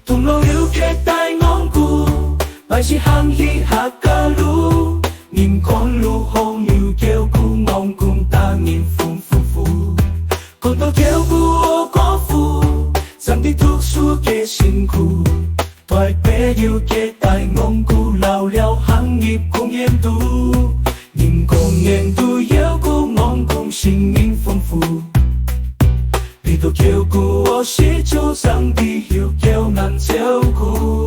同路了嘅大昂古，百事行起下个路，人看路红又叫古昂古大人风夫妇，看到叫古我高富，上帝读书嘅辛苦，大白要嘅大昂古老了行业公演度，人公演度有古昂古心灵丰富。你都叫顾我是主上帝又叫难照顾。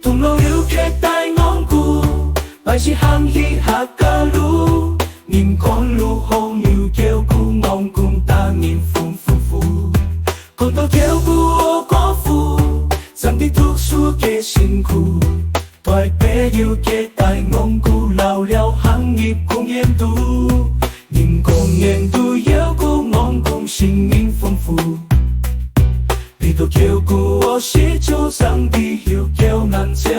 同路了嘅大昂古，百事行起下个路，人看路红又叫古昂古大人风夫妇，看到叫古我高富，上帝读书嘅辛苦，大白要嘅大昂古老了行业公演度，人公演度有古昂古心灵丰富。你都叫顾我是主上帝又叫难照